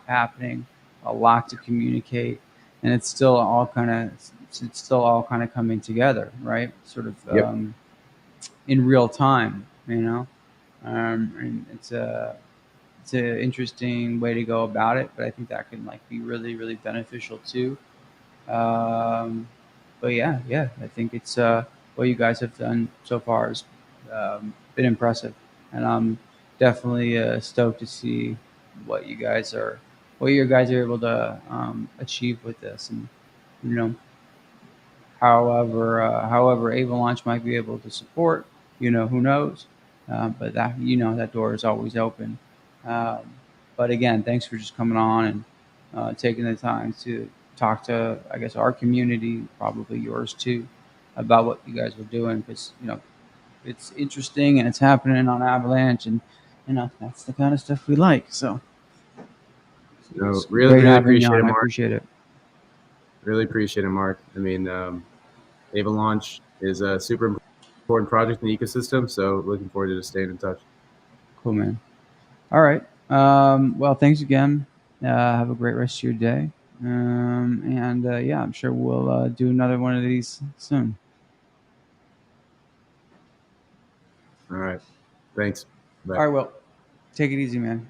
[SPEAKER 2] happening, a lot to communicate, and it's still all kind of coming together, right? Sort of in real time, you know. And it's an interesting way to go about it, but I think that can be really, really beneficial too. But yeah, I think it's what you guys have done so far has been impressive, and I'm definitely stoked to see what you guys are able to achieve with this, and you know, however Avalaunch might be able to support, you know, who knows, but that that door is always open. Um, but again, thanks for just coming on and taking the time to talk to, I guess, our community, probably yours too, about what you guys were doing, because it's interesting and it's happening on Avalanche, and that's the kind of stuff we like. So it's
[SPEAKER 3] Really,
[SPEAKER 2] great
[SPEAKER 3] really
[SPEAKER 2] having you
[SPEAKER 3] appreciate it,
[SPEAKER 2] on. I
[SPEAKER 3] Mark.
[SPEAKER 2] appreciate it.
[SPEAKER 3] Really appreciate it, Mark. I mean, Avalaunch is a super important project in the ecosystem, so looking forward to just staying in touch.
[SPEAKER 2] Cool, man. All right. Well, thanks again. Have a great rest of your day. And yeah, I'm sure we'll do another one of these soon.
[SPEAKER 3] All right. Thanks. Bye.
[SPEAKER 2] All right, well, take it easy, man.